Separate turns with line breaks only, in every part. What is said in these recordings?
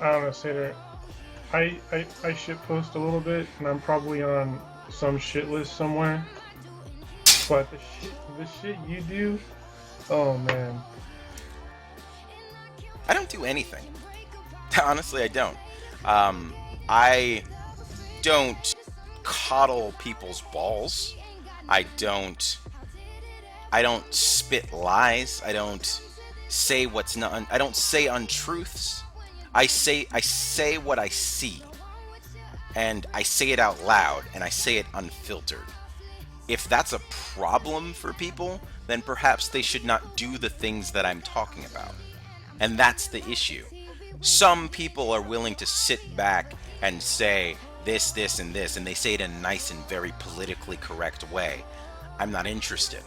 I don't know, Sater. I shit post a little bit, and I'm probably on some shit list somewhere. But the shit you do, oh man.
I don't do anything. Honestly, I don't. I don't coddle people's balls. I don't. I don't spit lies. I don't say what's not. I don't say untruths. I say what I see, and I say it out loud, and I say it unfiltered. If that's a problem for people, then perhaps they should not do the things that I'm talking about. And that's the issue. Some people are willing to sit back and say this, this, and this, and they say it in a nice and very politically correct way. I'm not interested.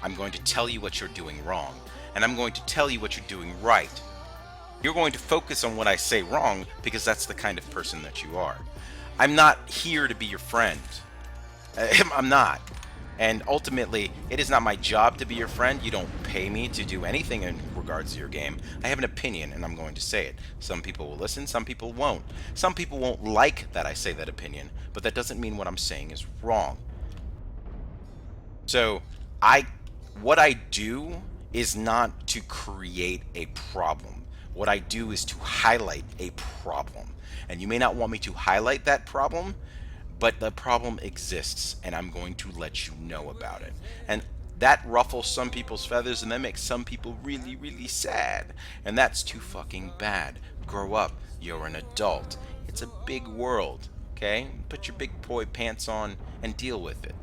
I'm going to tell you what you're doing wrong, and I'm going to tell you what you're doing right. You're going to focus on what I say wrong because that's the kind of person that you are. I'm not here to be your friend. I'm not. And ultimately, it is not my job to be your friend. You don't pay me to do anything in regards to your game. I have an opinion, and I'm going to say it. Some people will listen, some people won't. Some people won't like that I say that opinion, but that doesn't mean what I'm saying is wrong. So, I what I do is not to create a problem. What I do is to highlight a problem. And you may not want me to highlight that problem, but the problem exists, and I'm going to let you know about it. And that ruffles some people's feathers, and that makes some people really, really sad. And that's too fucking bad. Grow up. You're an adult. It's a big world, okay? Put your big boy pants on and deal with it.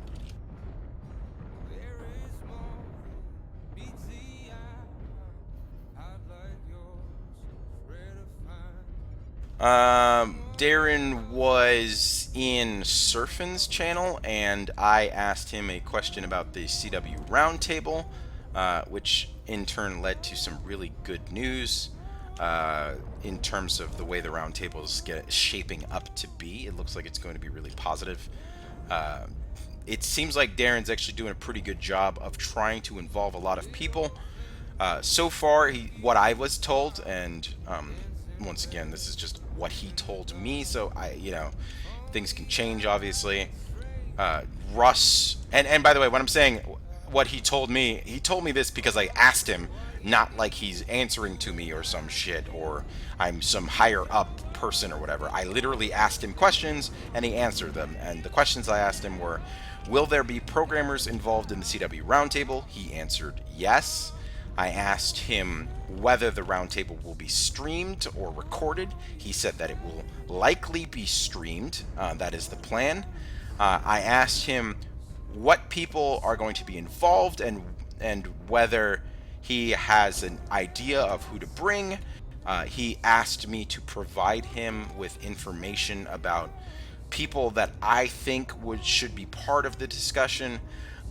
Darren was in Surfin's channel, and I asked him a question about the CW Roundtable, which in turn led to some really good news in terms of the way the Roundtable is shaping up to be. It looks like it's going to be really positive. Uh, it seems like Darren's actually doing a pretty good job of trying to involve a lot of people. So far, what I was told, and once again, this is just what he told me, so things can change, obviously. Russ, and by the way, when I'm saying what he told me this because I asked him, not like he's answering to me or some shit, or I'm some higher up person or whatever. I literally asked him questions, and he answered them. And the questions I asked him were, will there be programmers involved in the CW Roundtable? He answered yes. I asked him whether the roundtable will be streamed or recorded. He said that it will likely be streamed. That is the plan. I asked him what people are going to be involved and whether he has an idea of who to bring. He asked me to provide him with information about people that I think should be part of the discussion.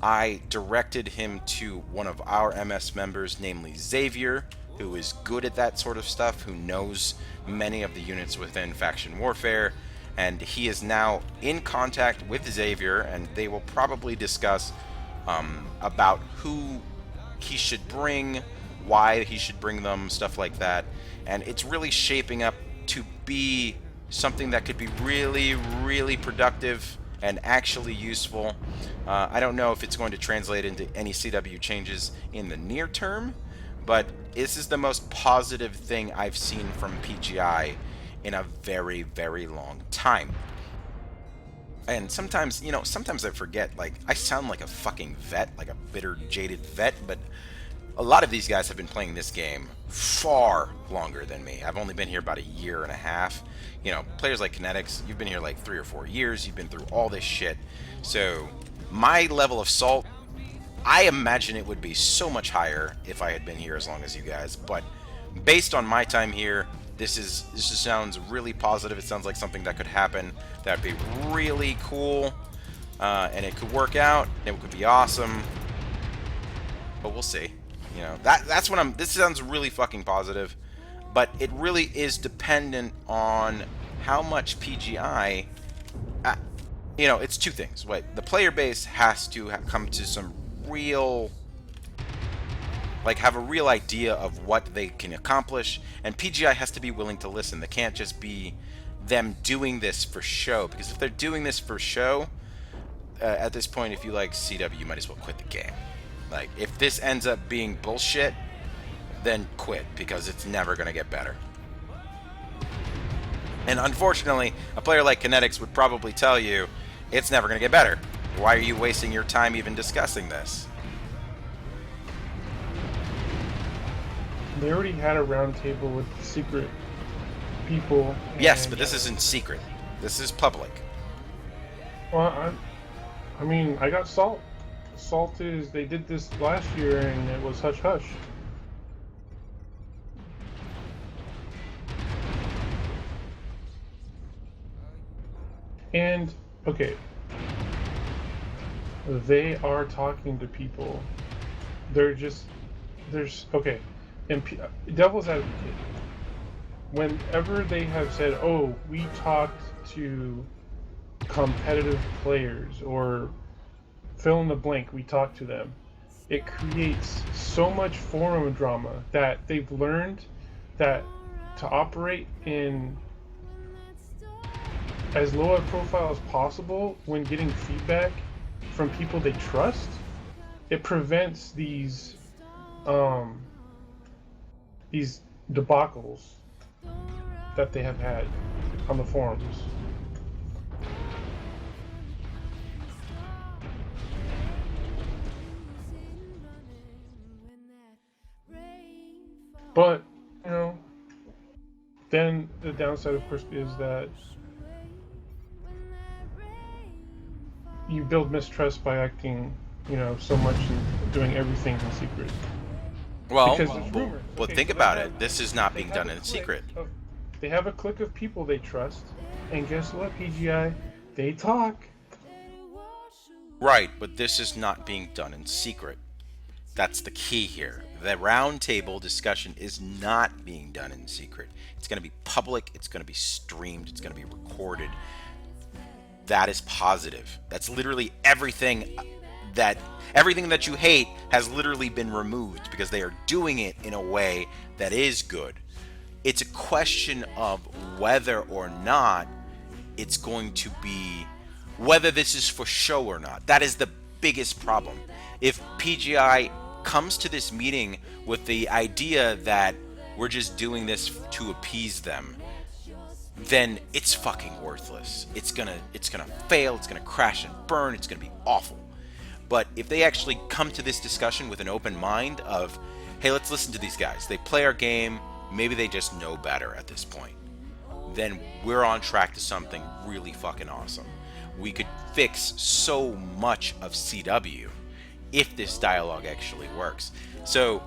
I directed him to one of our MS members, namely Xavier, who is good at that sort of stuff, who knows many of the units within faction warfare, and he is now in contact with Xavier, and they will probably discuss about who he should bring, why he should bring them, stuff like that. And it's really shaping up to be something that could be really, really productive and actually useful. I don't know if it's going to translate into any CW changes in the near term, but this is the most positive thing I've seen from PGI in a very, very long time. And sometimes, sometimes I forget, like, I sound like a fucking vet, like a bitter, jaded vet, but a lot of these guys have been playing this game far longer than me. I've only been here about a year and a half. Players like Kineticx, you've been here like 3 or 4 years. You've been through all this shit. So my level of salt, I imagine it would be so much higher if I had been here as long as you guys. But based on my time here, this just sounds really positive. It sounds like something that could happen. That'd be really cool, and it could work out. It could be awesome. But we'll see. That's what this sounds really fucking positive, but it really is dependent on how much PGI. It's two things. The player base has to come to some real, Like, have a real idea of what they can accomplish, and PGI has to be willing to listen. They can't just be them doing this for show, because if they're doing this for show, at this point, if you like CW, you might as well quit the game. Like, if this ends up being bullshit, then quit, because it's never going to get better. And unfortunately, a player like Kineticx would probably tell you, it's never going to get better. Why are you wasting your time even discussing this?
They already had a roundtable with secret people.
Yes, but this isn't secret. This is public.
Well, I mean, I got Salt. Salt is, they did this last year and it was hush hush. And, okay, they are talking to people. Okay, and devil's advocate, whenever they have said, oh, we talked to competitive players, or fill in the blank, we talked to them, it creates so much forum drama that they've learned that to operate in as low a profile as possible when getting feedback from people they trust, it prevents these debacles that they have had on the forums. But, you know, then the downside, of course, is that you build mistrust by acting, you know, so much and doing everything in secret.
Well,
Because there's rumors.
Well,
Okay,
think
so
about
they
it. This is not being done in secret.
They have a clique of people they trust, and guess what, PGI? They talk.
Right, but this is not being done in secret. That's the key here. The roundtable discussion is not being done in secret. It's going to be public, it's going to be streamed, it's going to be recorded. That is positive. That's literally everything that you hate has literally been removed because they are doing it in a way that is good. It's a question of whether or not it's going to be, whether this is for show or not. That is the biggest problem. If PGI comes to this meeting with the idea that we're just doing this to appease them, then it's fucking worthless. It's gonna fail, it's gonna crash and burn, it's gonna be awful. But if they actually come to this discussion with an open mind of, hey, let's listen to these guys, they play our game, maybe they just know better at this point, then we're on track to something really fucking awesome. We could fix so much of CW if this dialogue actually works. So,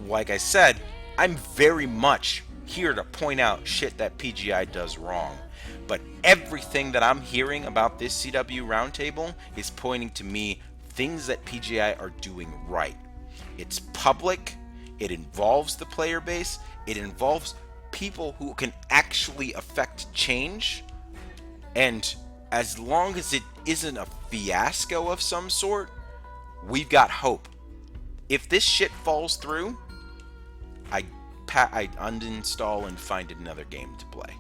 like I said, I'm very much here to point out shit that PGI does wrong. But everything that I'm hearing about this CW roundtable is pointing to me things that PGI are doing right. It's public, it involves the player base, it involves people who can actually affect change, and as long as it isn't a fiasco of some sort, we've got hope. If this shit falls through, I uninstall and find another game to play.